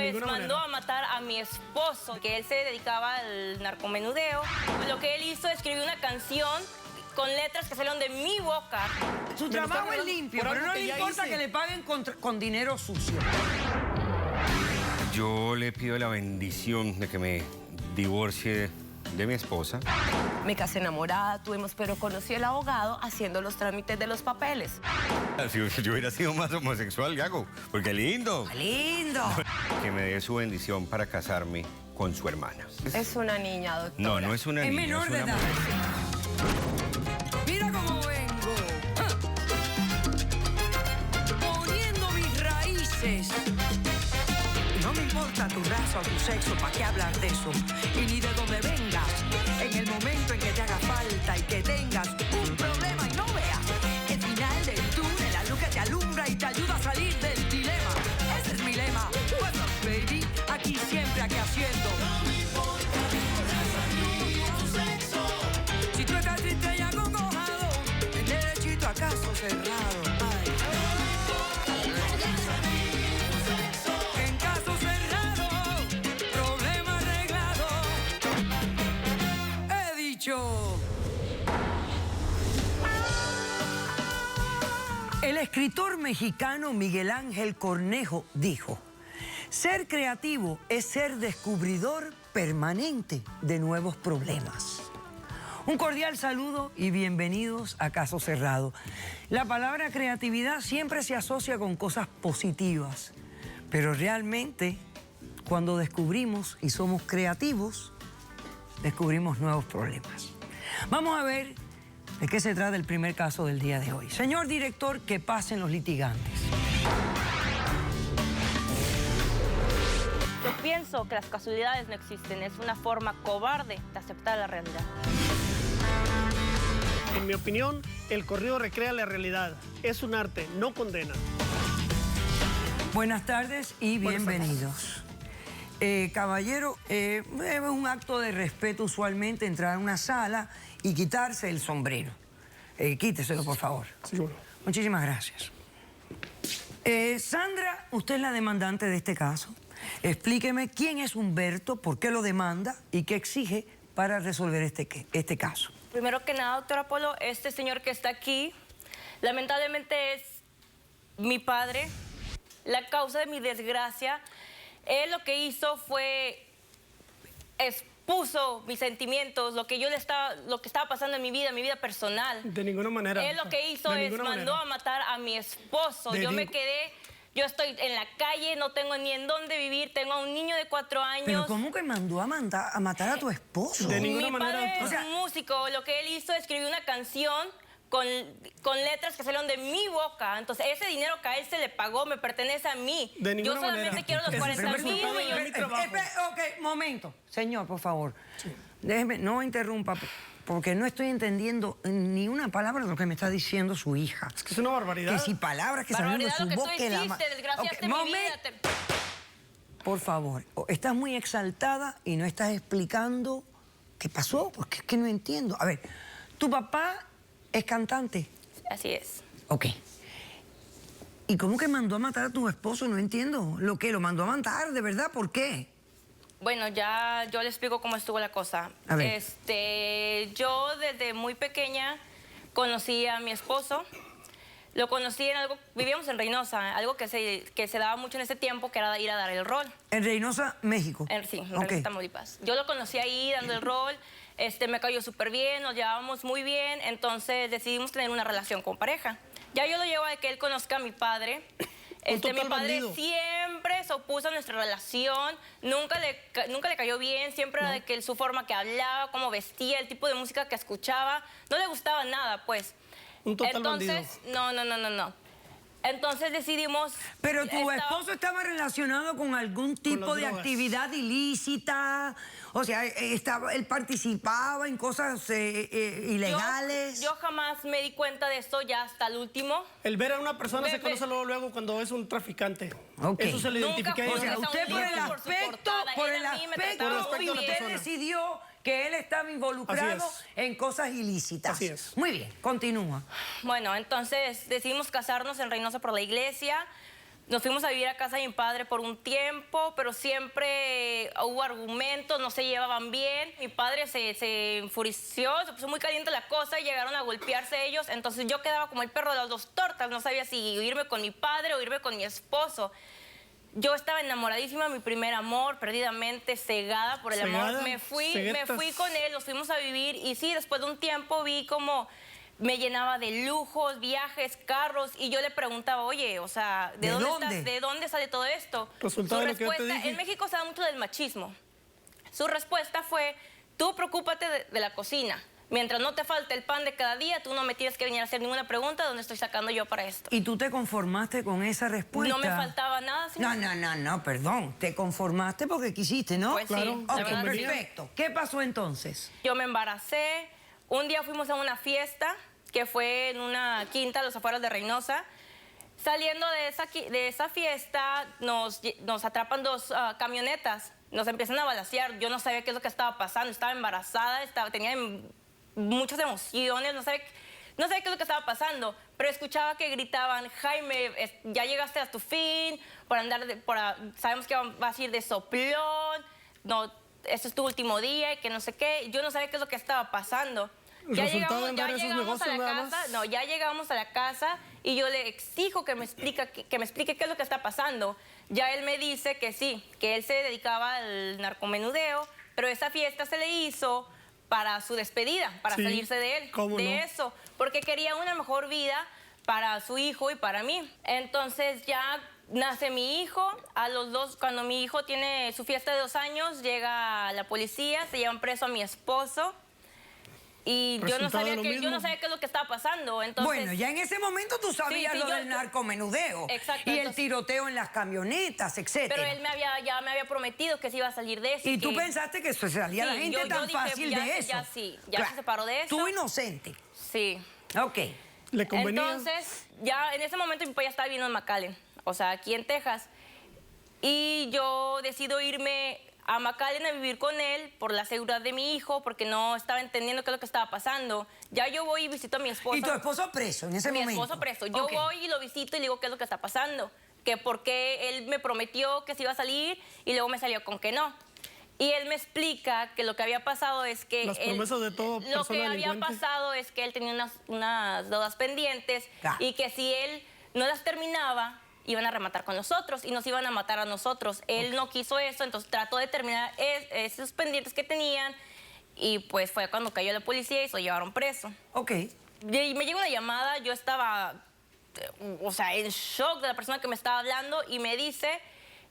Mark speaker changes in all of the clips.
Speaker 1: hizo es mandó a matar a mi esposo, que él se dedicaba al narcomenudeo. Lo que él hizo es escribir una canción con letras que salieron de mi boca.
Speaker 2: Su trabajo es limpio, pero no le importa que le paguen con dinero sucio.
Speaker 3: Yo le pido la bendición de que me divorcie de mi esposa.
Speaker 4: Me casé enamorada, pero conocí al abogado haciendo los trámites de los papeles.
Speaker 3: Si yo hubiera sido más homosexual, Gago, porque lindo.
Speaker 2: ¡Lindo!
Speaker 3: Que me dé su bendición para casarme con su hermana.
Speaker 4: Es una niña, doctora.
Speaker 3: No, no es una niña,
Speaker 2: menor
Speaker 3: es
Speaker 2: de
Speaker 3: una
Speaker 2: edad.
Speaker 3: mujer.
Speaker 2: Mira cómo vengo. Poniendo mis raíces. No me importa tu raza o tu sexo, ¿para qué hablar de eso? Y ni de dónde vengas. En el momento en que te haga falta y que tengas un problema y no veas el final del túnel, la luz que te alumbra y te ayuda a salir del dilema. Ese es mi lema. What's up, baby? Aquí siempre, aquí haciendo. No me importa tu raza ni tu sexo. Si tú estás triste y acongojado, en derechito a caso cerrado. Ay. En caso cerrado, problema arreglado. He dicho. El escritor mexicano Miguel Ángel Cornejo dijo: ser creativo es ser descubridor permanente de nuevos problemas. Un cordial saludo y bienvenidos a Caso Cerrado. La palabra creatividad siempre se asocia con cosas positivas, pero realmente cuando descubrimos y somos creativos, descubrimos nuevos problemas. Vamos a ver de qué se trata el primer caso del día de hoy. Señor director, que pasen los litigantes.
Speaker 1: Yo pienso que las casualidades no existen, es una forma cobarde de aceptar la realidad.
Speaker 5: En mi opinión, el corrido recrea la realidad. Es un arte, no condena.
Speaker 2: Buenas tardes y bienvenidos. Caballero, es un acto de respeto usualmente entrar a una sala y quitarse el sombrero. Quíteselo, por favor.
Speaker 5: Seguro.
Speaker 2: Muchísimas gracias. Sandra, usted es la demandante de este caso. Explíqueme quién es Humberto, por qué lo demanda y qué exige para resolver este caso.
Speaker 1: Primero que nada, doctora Polo, este señor que está aquí, lamentablemente es mi padre, la causa de mi desgracia. Él lo que hizo fue expuso mis sentimientos, lo que estaba pasando en mi vida personal.
Speaker 5: De ninguna manera.
Speaker 1: Él lo que hizo es mandó a matar a mi esposo. Yo estoy en la calle, no tengo ni en dónde vivir, tengo a un niño de 4 años.
Speaker 2: ¿Pero cómo que mandó a matar a tu esposo?
Speaker 5: De ninguna manera.
Speaker 1: Mi padre es un músico, lo que él hizo es escribir una canción con letras que salieron de mi boca. Entonces, ese dinero que a él se le pagó me pertenece a mí.
Speaker 5: De ninguna
Speaker 1: Yo solamente
Speaker 5: manera.
Speaker 1: quiero los 40,000 millones.
Speaker 2: Ok, momento. Señor, por favor, déjeme, no interrumpa, porque no estoy entendiendo ni una palabra de lo que me está diciendo su hija.
Speaker 5: Es que es una barbaridad.
Speaker 2: Que si palabras que salieron de su boca...
Speaker 1: Barbaridad lo que tú hiciste, desgraciaste mi vida.
Speaker 2: Por favor, estás muy exaltada y no estás explicando qué pasó, porque es que no entiendo. A ver, tu papá es cantante.
Speaker 1: Así es.
Speaker 2: Ok. ¿Y cómo que mandó a matar a tu esposo? No entiendo. ¿Lo mandó a matar? ¿De verdad? ¿Por qué?
Speaker 1: Bueno, ya yo le explico cómo estuvo la cosa.
Speaker 2: A ver.
Speaker 1: Yo desde muy pequeña conocí a mi esposo. Lo conocí en algo, vivíamos en Reynosa, algo que se daba mucho en ese tiempo, que era ir a dar el rol.
Speaker 2: En Reynosa, México.
Speaker 1: Sí, en Reynosa, Tamaulipas. Yo lo conocí ahí dando el rol, me cayó súper bien, nos llevábamos muy bien, entonces decidimos tener una relación con pareja. Ya yo lo llevo a que él conozca a mi padre. Mi padre siempre se opuso a nuestra relación, nunca le cayó bien, siempre era de que su forma que hablaba, cómo vestía, el tipo de música que escuchaba, no le gustaba nada, pues.
Speaker 5: Un total
Speaker 1: Entonces, no. Entonces decidimos...
Speaker 2: Pero tu esposo estaba relacionado con algún tipo de actividad ilícita, o sea, él participaba en cosas ilegales.
Speaker 1: Yo jamás me di cuenta de esto ya hasta el último.
Speaker 5: El ver a una persona se conoce luego cuando es un traficante.
Speaker 2: Okay.
Speaker 5: Eso se le identifica a
Speaker 2: O
Speaker 5: ella.
Speaker 2: sea, usted por el aspecto, usted decidió que él estaba involucrado en cosas ilícitas.
Speaker 5: Así es.
Speaker 2: Muy bien, continúa.
Speaker 1: Bueno, entonces decidimos casarnos en Reynosa por la iglesia. Nos fuimos a vivir a casa de mi padre por un tiempo, pero siempre hubo argumentos, no se llevaban bien. Mi padre se enfureció, se puso muy caliente la cosa y llegaron a golpearse ellos. Entonces yo quedaba como el perro de las dos tortas, no sabía si irme con mi padre o irme con mi esposo. Yo estaba enamoradísima, mi primer amor, perdidamente cegada por el amor. Me fui con él, nos fuimos a vivir y sí, después de un tiempo vi como me llenaba de lujos, viajes, carros, y yo le preguntaba, oye, o sea, ¿de dónde sale todo esto?
Speaker 5: Resultado
Speaker 1: Su
Speaker 5: de lo que yo te
Speaker 1: respuesta,
Speaker 5: dije.
Speaker 1: en México se da mucho del machismo. Su respuesta fue, tú preocúpate de la cocina. Mientras no te falte el pan de cada día, tú no me tienes que venir a hacer ninguna pregunta de dónde estoy sacando yo para esto.
Speaker 2: ¿Y tú te conformaste con esa respuesta?
Speaker 1: No me faltaba nada, señor.
Speaker 2: No, perdón. Te conformaste porque quisiste, ¿no?
Speaker 1: Pues sí,
Speaker 5: Claro.
Speaker 1: la
Speaker 2: Ok,
Speaker 1: verdad sí.
Speaker 2: perfecto. ¿Qué pasó entonces?
Speaker 1: Yo me embaracé. Un día fuimos a una fiesta que fue en una quinta a las afueras de Reynosa. Saliendo de esa fiesta, nos atrapan dos camionetas. Nos empiezan a balacear. Yo no sabía qué es lo que estaba pasando. Estaba embarazada, tenía muchas emociones. No sabía qué es lo que estaba pasando. Pero escuchaba que gritaban, Jaime, ya llegaste a tu fin. Sabemos que vas a ir de soplón. No, este es tu último día y que no sé qué. Yo no sabía qué es lo que estaba pasando. Ya llegamos a la casa, ya llegamos a la casa y yo le exijo que me explique qué es lo que está pasando. Ya él me dice que sí, que él se dedicaba al narcomenudeo, pero esa fiesta se le hizo para su despedida, para
Speaker 5: Sí,
Speaker 1: salirse de él,
Speaker 5: ¿cómo
Speaker 1: de
Speaker 5: no?
Speaker 1: eso, porque quería una mejor vida para su hijo y para mí. Entonces ya nace mi hijo, a los dos, cuando mi hijo tiene su fiesta de 2 años, llega la policía, se llevan preso a mi esposo. Y yo no sabía qué es lo que estaba pasando. Entonces,
Speaker 2: Bueno, ya en ese momento tú sabías
Speaker 1: Sí,
Speaker 2: lo
Speaker 1: yo-
Speaker 2: del narcomenudeo.
Speaker 1: Exacto,
Speaker 2: Y el
Speaker 1: entonces-
Speaker 2: tiroteo en las camionetas, etcétera.
Speaker 1: pero él ya me había prometido que se iba a salir de eso.
Speaker 2: Y tú
Speaker 1: que-
Speaker 2: pensaste que se salía la
Speaker 1: Sí,
Speaker 2: gente
Speaker 1: yo
Speaker 2: tan
Speaker 1: dije,
Speaker 2: fácil
Speaker 1: ya
Speaker 2: de
Speaker 1: se-
Speaker 2: eso.
Speaker 1: ya sí, ya se separó de eso.
Speaker 2: Tú inocente.
Speaker 1: Sí.
Speaker 2: Ok.
Speaker 5: ¿Le convenía?
Speaker 1: Entonces, ya en ese momento mi papá ya estaba viviendo en McAllen, o sea, aquí en Texas. Y yo decido irme a McAllen a vivir con él por la seguridad de mi hijo, porque no estaba entendiendo qué es lo que estaba pasando. Ya yo voy y visito a mi esposo.
Speaker 2: Y tu esposo preso en ese
Speaker 1: Mi
Speaker 2: momento.
Speaker 1: esposo preso. Yo
Speaker 2: Ok.
Speaker 1: voy y lo visito y le digo qué es lo que está pasando. Que porque él me prometió que se iba a salir y luego me salió con que no. Y él me explica que lo que había pasado es que...
Speaker 5: Las promesas de todo
Speaker 1: Lo
Speaker 5: persona
Speaker 1: que había
Speaker 5: delincuente.
Speaker 1: pasado es que él tenía unas deudas pendientes
Speaker 2: Ah.
Speaker 1: y que si él no las terminaba, iban a rematar con nosotros y nos iban a matar a nosotros. Él no quiso eso, entonces trató de terminar esos pendientes que tenían y pues fue cuando cayó la policía y se lo llevaron preso.
Speaker 2: Ok.
Speaker 1: Y me llegó una llamada, yo estaba, o sea, en shock de la persona que me estaba hablando y me dice,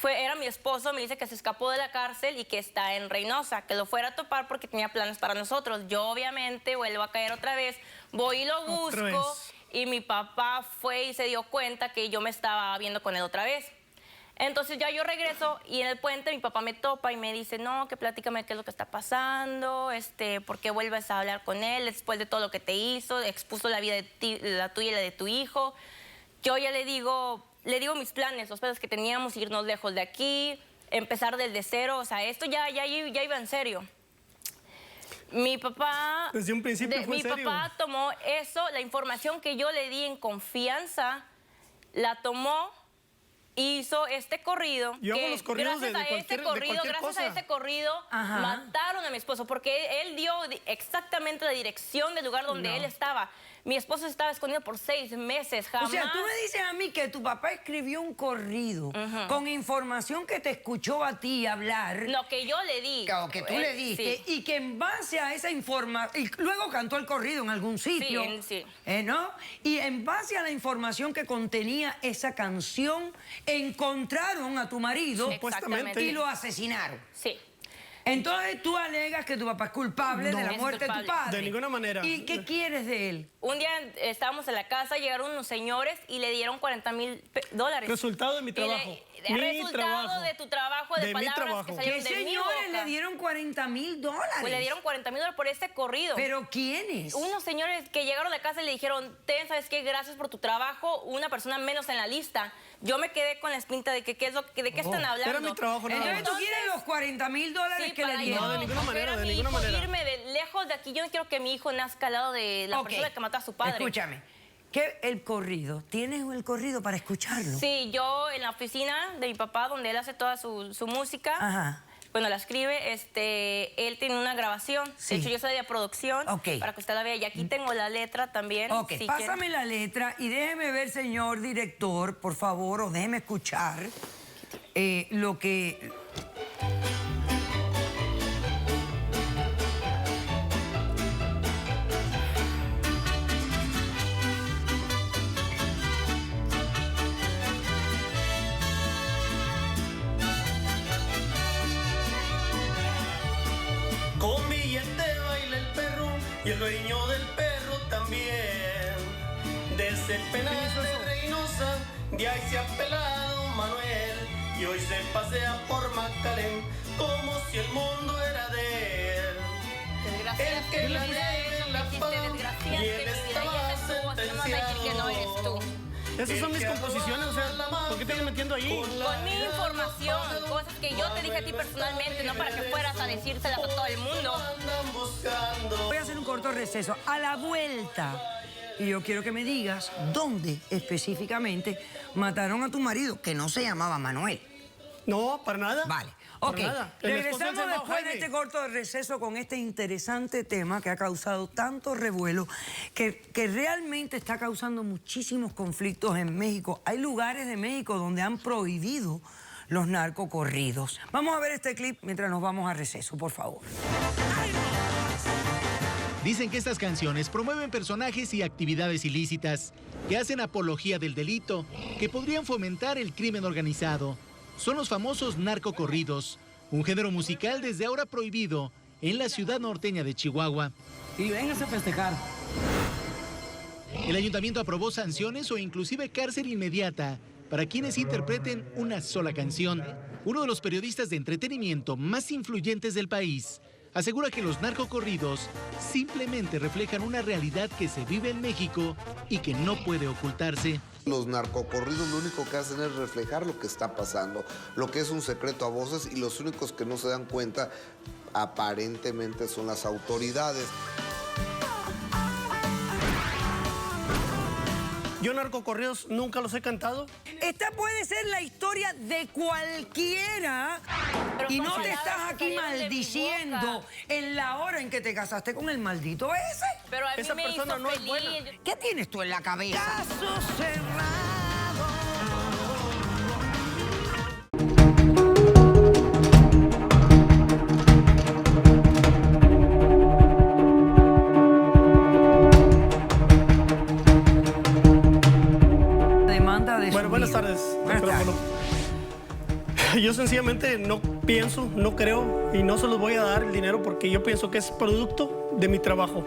Speaker 1: era mi esposo, me dice que se escapó de la cárcel y que está en Reynosa, que lo fuera a topar porque tenía planes para nosotros. Yo obviamente vuelvo a caer otra vez, voy y lo
Speaker 5: Otra
Speaker 1: busco
Speaker 5: vez.
Speaker 1: y mi papá fue y se dio cuenta que yo me estaba viendo con él otra vez. Entonces ya yo regreso y en el puente mi papá me topa y me dice, no, que platícame qué es lo que está pasando, por qué vuelves a hablar con él después de todo lo que te hizo, expuso la vida de la tuya y la de tu hijo. Yo ya le digo mis planes, los planes que teníamos, irnos lejos de aquí, empezar desde cero, o sea, esto ya iba en serio. Mi papá...
Speaker 5: Desde un principio fue
Speaker 1: mi
Speaker 5: serio.
Speaker 1: papá tomó eso, la información que yo le di en confianza, la tomó, hizo este corrido.
Speaker 5: Yo hago
Speaker 1: que
Speaker 5: los corridos
Speaker 1: gracias
Speaker 5: de
Speaker 1: a este
Speaker 5: cualquier- de
Speaker 1: corrido,
Speaker 5: cualquier
Speaker 1: gracias
Speaker 5: cosa.
Speaker 1: a este corrido,
Speaker 2: Ajá.
Speaker 1: mataron a mi esposo, porque él dio exactamente la dirección del lugar donde él estaba. Mi esposo estaba escondido por 6 meses, jamás.
Speaker 2: O sea, tú me dices a mí que tu papá escribió un corrido con información que te escuchó a ti hablar.
Speaker 1: Lo que yo le di.
Speaker 2: O que tú le diste,
Speaker 1: Sí.
Speaker 2: y que en base a esa información, y luego cantó el corrido en algún sitio,
Speaker 1: sí.
Speaker 2: ¿no? Y en base a la información que contenía esa canción, encontraron a tu marido
Speaker 1: Exactamente.
Speaker 2: y lo asesinaron.
Speaker 1: Sí.
Speaker 2: Entonces tú alegas que tu papá es culpable
Speaker 5: No.
Speaker 2: de la
Speaker 1: Es
Speaker 2: muerte de tu
Speaker 1: culpable.
Speaker 2: padre.
Speaker 5: De ninguna manera.
Speaker 2: ¿Y qué quieres de él?
Speaker 1: Un día estábamos en la casa, llegaron unos señores y le dieron $40,000.
Speaker 5: Resultado de mi trabajo. Mi
Speaker 1: Resultado
Speaker 5: trabajo.
Speaker 1: de tu trabajo, de
Speaker 5: De mi
Speaker 1: palabras
Speaker 5: trabajo.
Speaker 1: que
Speaker 2: ¿Qué
Speaker 1: salieron de mi
Speaker 2: señores
Speaker 1: boca.
Speaker 2: le dieron $40,000?
Speaker 1: Pues le dieron $40,000 por este corrido.
Speaker 2: ¿Pero quiénes?
Speaker 1: Unos señores que llegaron a la casa y le dijeron, ¿sabes qué? Gracias por tu trabajo, una persona menos en la lista. Yo me quedé con la espinta de que de qué están hablando.
Speaker 5: Era mi trabajo, nada
Speaker 2: Entonces
Speaker 5: más.
Speaker 2: tú quieres los $40,000
Speaker 1: Sí,
Speaker 2: que le
Speaker 1: para
Speaker 2: dieron.
Speaker 5: No, de ninguna manera,
Speaker 1: ver a
Speaker 5: de
Speaker 1: mi
Speaker 5: ninguna
Speaker 1: hijo,
Speaker 5: manera.
Speaker 1: irme lejos de aquí. Yo no quiero que mi hijo nazca al lado de la
Speaker 2: Ok.
Speaker 1: persona que mató a su padre.
Speaker 2: Escúchame. ¿Qué el corrido? ¿Tienes el corrido para escucharlo?
Speaker 1: Sí, yo en la oficina de mi papá, donde él hace toda su música,
Speaker 2: Ajá.
Speaker 1: bueno, la escribe, él tiene una grabación.
Speaker 2: Sí.
Speaker 1: De hecho, yo soy de producción,
Speaker 2: Ok.
Speaker 1: para que usted la vea. Y aquí tengo la letra también.
Speaker 2: Ok,
Speaker 1: si
Speaker 2: pásame
Speaker 1: quiere.
Speaker 2: la letra y déjeme ver, señor director, por favor, o déjeme escuchar lo que...
Speaker 6: Con billete baila el perro y el dueño del perro también. Desde el penal de Reynosa, de ahí se ha pelado Manuel. Y hoy se pasea por Macalén como si el mundo era de él.
Speaker 1: Desgracias,
Speaker 6: El que la niega en la paz y él estaba sentenciado.
Speaker 1: que no eres tú.
Speaker 5: Esas son mis composiciones, o sea, ¿por qué te estás metiendo ahí?
Speaker 1: Con mi información, cosas que yo te dije a ti personalmente, no para que fueras a decírselas a todo el mundo.
Speaker 6: Andan buscando.
Speaker 2: Voy a hacer un corto receso. A la vuelta, y yo quiero que me digas dónde específicamente mataron a tu marido, que no se llamaba Manuel.
Speaker 5: No, para nada.
Speaker 2: Vale.
Speaker 5: Para
Speaker 2: Ok,
Speaker 5: nada. El esposo del
Speaker 2: regresamos
Speaker 5: Salvador
Speaker 2: después de
Speaker 5: Jaime.
Speaker 2: este corto de receso con este interesante tema que ha causado tanto revuelo, que realmente está causando muchísimos conflictos en México. Hay lugares de México donde han prohibido los narcocorridos. Vamos a ver este clip mientras nos vamos a receso, por favor.
Speaker 7: Dicen que estas canciones promueven personajes y actividades ilícitas, que hacen apología del delito, que podrían fomentar el crimen organizado. Son los famosos narcocorridos, un género musical desde ahora prohibido en la ciudad norteña de Chihuahua.
Speaker 8: Y véngase a festejar.
Speaker 7: El ayuntamiento aprobó sanciones o inclusive cárcel inmediata para quienes interpreten una sola canción. Uno de los periodistas de entretenimiento más influyentes del país asegura que los narcocorridos simplemente reflejan una realidad que se vive en México y que no puede ocultarse.
Speaker 9: Los narcocorridos lo único que hacen es reflejar lo que está pasando, lo que es un secreto a voces, y los únicos que no se dan cuenta aparentemente son las autoridades.
Speaker 5: Yo narcocorridos nunca los he cantado.
Speaker 2: Esta puede ser la historia de cualquiera
Speaker 1: Pero
Speaker 2: y
Speaker 1: son
Speaker 2: no te
Speaker 1: palabras
Speaker 2: estás
Speaker 1: que
Speaker 2: aquí
Speaker 1: salieron de mi
Speaker 2: maldiciendo
Speaker 1: boca.
Speaker 2: en la hora en que te casaste con el maldito ese.
Speaker 1: Pero a mí
Speaker 5: Esa
Speaker 1: me
Speaker 5: persona
Speaker 1: hizo
Speaker 5: no es
Speaker 1: feliz.
Speaker 5: buena.
Speaker 2: ¿Qué tienes tú en la cabeza? Caso cerrado. Demanda de
Speaker 5: Bueno, buenas
Speaker 2: sonido.
Speaker 5: tardes.
Speaker 2: Buenas
Speaker 5: Micrófono.
Speaker 2: tardes.
Speaker 5: Yo sencillamente no pienso, no creo y no se los voy a dar el dinero porque yo pienso que es producto de mi trabajo.